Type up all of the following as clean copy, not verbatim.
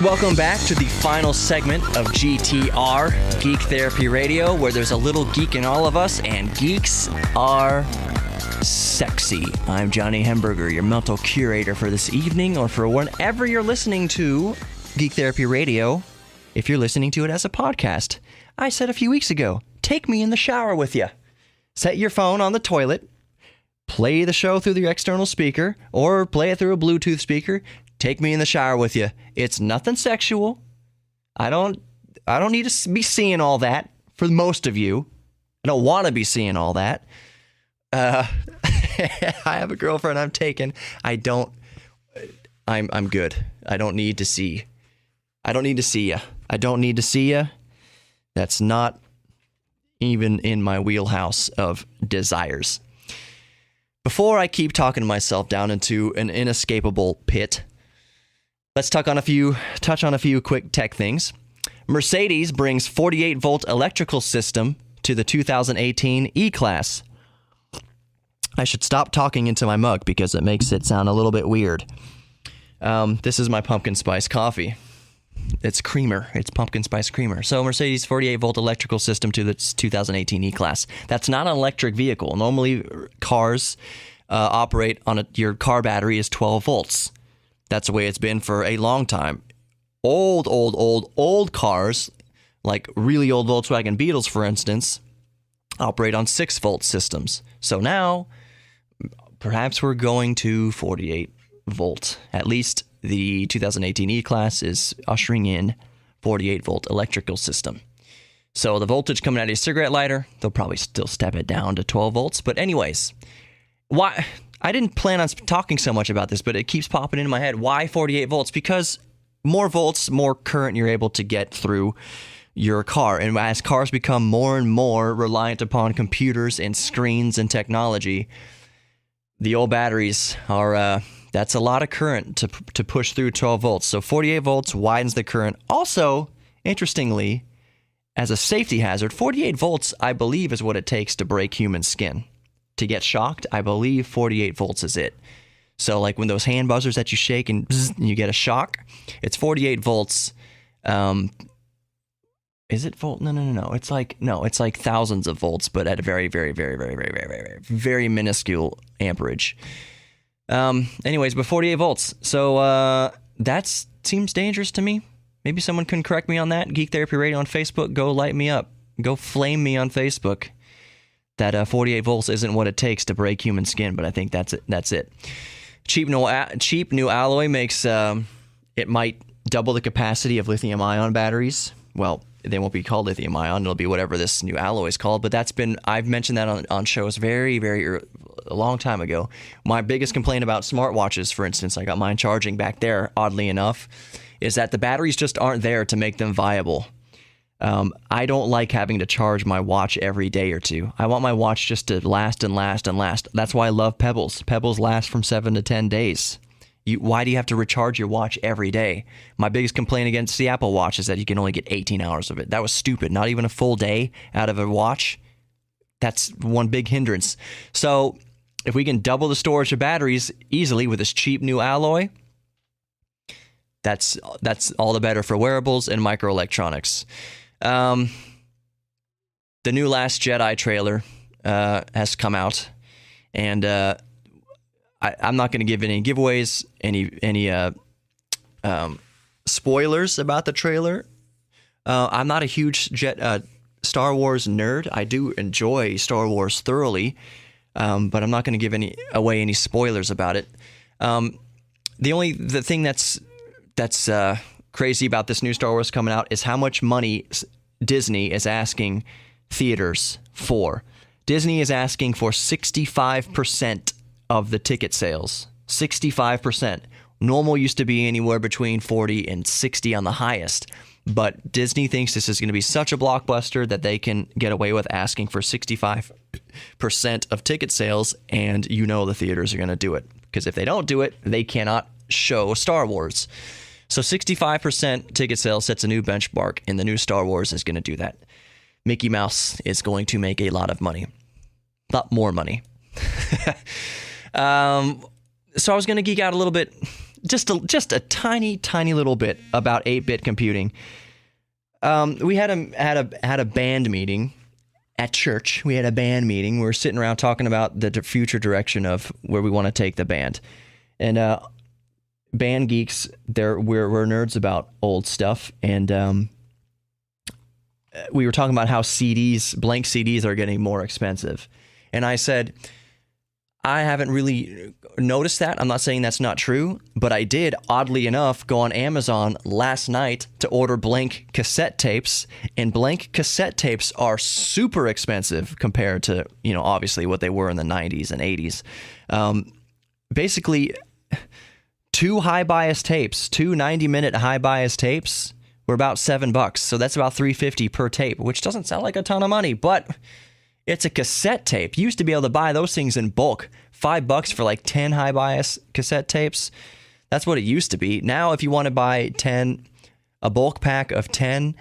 Welcome back to the final segment of GTR, Geek Therapy Radio, where there's a little geek in all of us, and geeks are sexy. I'm Johnny Hemberger, your mental curator for this evening, or for whenever you're listening to Geek Therapy Radio, if you're listening to it as a podcast. I said a few weeks ago, take me in the shower with you. Set your phone on the toilet, play the show through the external speaker, or play it through a Bluetooth speaker. Take me in the shower with you. It's nothing sexual. I don't need to be seeing all that for most of you. I don't want to be seeing all that. I have a girlfriend I'm taking. I'm good. I don't need to see. I don't need to see you. I don't need to see you. That's not even in my wheelhouse of desires. Before I keep talking myself down into an inescapable pit, let's touch on a few quick tech things. Mercedes brings 48-volt electrical system to the 2018 E-Class. I should stop talking into my mug because it makes it sound a little bit weird. This is my pumpkin spice coffee. It's creamer. It's pumpkin spice creamer. So Mercedes 48-volt electrical system to the 2018 E-Class. That's not an electric vehicle. Normally, cars operate on your car battery is 12 volts. That's the way it's been for a long time. Old cars, like really old Volkswagen Beetles, for instance, operate on 6-volt systems. So now, perhaps we're going to 48 volt. At least the 2018 E-Class is ushering in 48-volt electrical system. So the voltage coming out of your cigarette lighter, they'll probably still step it down to 12 volts. But anyways, why? I didn't plan on talking so much about this, but it keeps popping into my head. Why 48 volts? Because more volts, more current you're able to get through your car. And as cars become more and more reliant upon computers and screens and technology, the old batteries are, that's a lot of current to push through 12 volts. So 48 volts widens the current. Also, interestingly, as a safety hazard, 48 volts, I believe, is what it takes to break human skin. To get shocked, I believe 48 volts is it. So like when those hand buzzers that you shake and you get a shock, it's 48 volts. Is it volt? No. It's like thousands of volts, but at a very, very, very, very, very, very, very, very minuscule amperage. Anyways, but 48 volts. So that seems dangerous to me. Maybe someone can correct me on that. Geek Therapy Radio on Facebook. Go light me up. Go flame me on Facebook. That 48 volts isn't what it takes to break human skin, but I think that's it. Cheap new alloy makes it might double the capacity of lithium-ion batteries. Well, they won't be called lithium-ion. It'll be whatever this new alloy is called. But I've mentioned that on shows very, very a long time ago. My biggest complaint about smartwatches, for instance, I got mine charging back there, oddly enough, is that the batteries just aren't there to make them viable. I don't like having to charge my watch every day or two. I want my watch just to last and last and last. That's why I love Pebbles. Pebbles last from 7 to 10 days. Why do you have to recharge your watch every day? My biggest complaint against the Apple Watch is that you can only get 18 hours of it. That was stupid. Not even a full day out of a watch. That's one big hindrance. So if we can double the storage of batteries easily with this cheap new alloy, that's all the better for wearables and microelectronics. The new Last Jedi trailer has come out, and I'm not going to give any giveaways, any spoilers about the trailer. I'm not a huge Star Wars nerd. I do enjoy Star Wars thoroughly, but I'm not going to give away any spoilers about it. The thing that's crazy about this new Star Wars coming out is how much money Disney is asking theaters for. Disney is asking for 65% of the ticket sales. 65%. Normal used to be anywhere between 40 and 60 on the highest. But Disney thinks this is going to be such a blockbuster that they can get away with asking for 65% of ticket sales, and the theaters are going to do it. Because if they don't do it, they cannot show Star Wars. So 65% ticket sales sets a new benchmark, and the new Star Wars is going to do that. Mickey Mouse is going to make a lot of money. A lot more money. So I was going to geek out a little bit just a tiny little bit about 8-bit computing. We had a band meeting at church. We had a band meeting. We were sitting around talking about the future direction of where we want to take the band. And band geeks, we're nerds about old stuff, and we were talking about how blank CDs are getting more expensive. And I said, I haven't really noticed that. I'm not saying that's not true, but I did, oddly enough, go on Amazon last night to order blank cassette tapes, and blank cassette tapes are super expensive compared to, obviously what they were in the 90s and 80s. Basically, two 90-minute high-bias tapes were about $7, so that's about $3.50 per tape, which doesn't sound like a ton of money, but it's a cassette tape. You used to be able to buy those things in bulk, $5 for like 10 high-bias cassette tapes. That's what it used to be. Now, if you want to buy a bulk pack of 10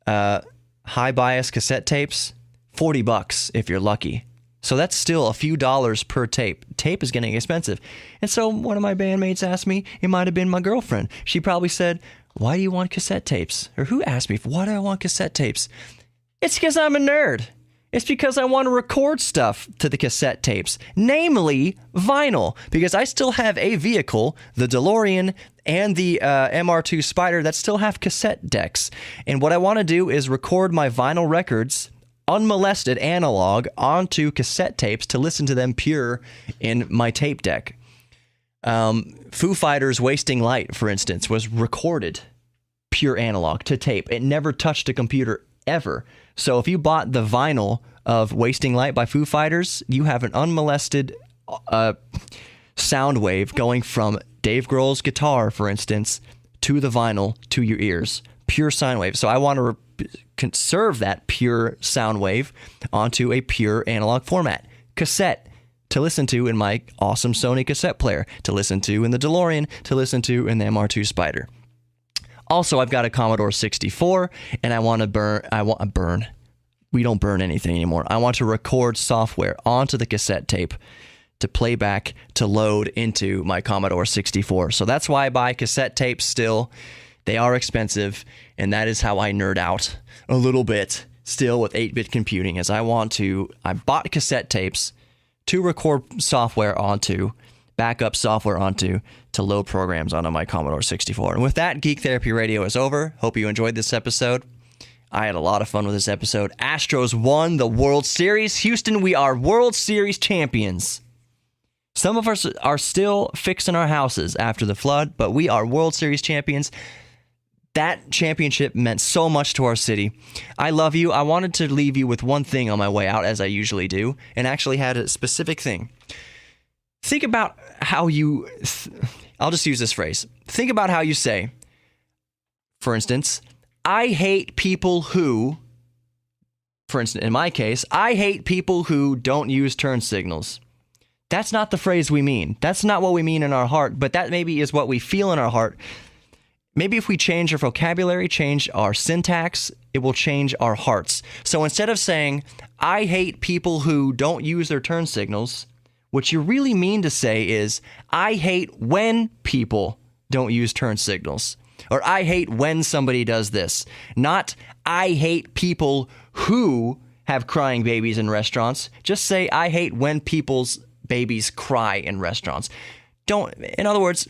high-bias cassette tapes, $40 if you're lucky. So that's still a few dollars per tape. Tape is getting expensive. And so one of my bandmates asked me, it might have been my girlfriend. She probably said, why do you want cassette tapes? Or who asked me, why do I want cassette tapes? It's because I'm a nerd. It's because I want to record stuff to the cassette tapes, namely vinyl, because I still have a vehicle, the DeLorean and the MR2 Spider, that still have cassette decks. And what I want to do is record my vinyl records, unmolested analog, onto cassette tapes to listen to them pure in my tape deck. Foo Fighters' Wasting Light, for instance, was recorded pure analog to tape. It never touched a computer ever. So if you bought the vinyl of Wasting Light by Foo Fighters, you have an unmolested sound wave going from Dave Grohl's guitar, for instance, to the vinyl to your ears. Pure sine wave. So I want to conserve that pure sound wave onto a pure analog format. Cassette, to listen to in my awesome Sony cassette player, to listen to in the DeLorean, to listen to in the MR2 Spider. Also, I've got a Commodore 64, and I want to burn. We don't burn anything anymore. I want to record software onto the cassette tape to play back, to load into my Commodore 64. So that's why I buy cassette tapes still. They are expensive, and that is how I nerd out a little bit still with 8-bit computing, as I bought cassette tapes to record software onto, backup software onto, to load programs onto my Commodore 64. And with that, Geek Therapy Radio is over. Hope you enjoyed this episode. I had a lot of fun with this episode. Astros won the World Series. Houston, we are World Series champions. Some of us are still fixing our houses after the flood, but we are World Series champions. That championship meant so much to our city. I love you. I wanted to leave you with one thing on my way out, as I usually do, and actually had a specific thing. Think about how you... I'll just use this phrase. Think about how you say, for instance, I hate people who... For instance, in my case, I hate people who don't use turn signals. That's not the phrase we mean. That's not what we mean in our heart, but that maybe is what we feel in our heart. Maybe if we change our vocabulary, change our syntax, it will change our hearts. So instead of saying, I hate people who don't use their turn signals, what you really mean to say is, I hate when people don't use turn signals. Or I hate when somebody does this. Not, I hate people who have crying babies in restaurants. Just say, I hate when people's babies cry in restaurants. In other words,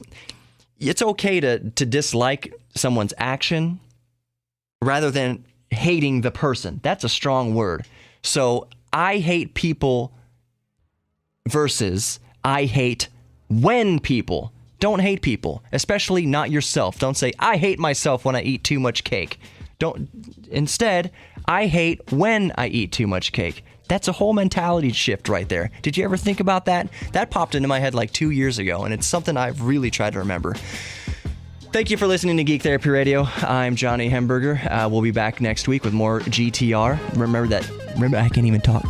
it's okay to dislike someone's action rather than hating the person. That's a strong word. So I hate people versus I hate when people. Don't hate people, especially not yourself. Don't say, I hate myself when I eat too much cake. Instead, I hate when I eat too much cake. That's a whole mentality shift right there. Did you ever think about that? That popped into my head like 2 years ago, and it's something I've really tried to remember. Thank you for listening to Geek Therapy Radio. I'm Johnny Hemberger. We'll be back next week with more GTR. Remember, I can't even talk.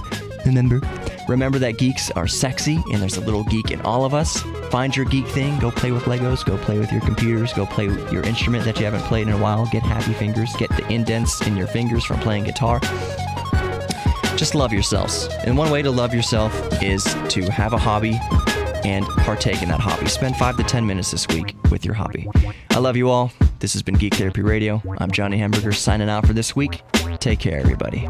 Remember that geeks are sexy, and there's a little geek in all of us. Find your geek thing. Go play with Legos. Go play with your computers. Go play with your instrument that you haven't played in a while. Get happy fingers. Get the indents in your fingers from playing guitar. Just love yourselves. And one way to love yourself is to have a hobby and partake in that hobby. Spend 5 to 10 minutes this week with your hobby. I love you all. This has been Geek Therapy Radio. I'm Johnny Hamburger signing out for this week. Take care, everybody.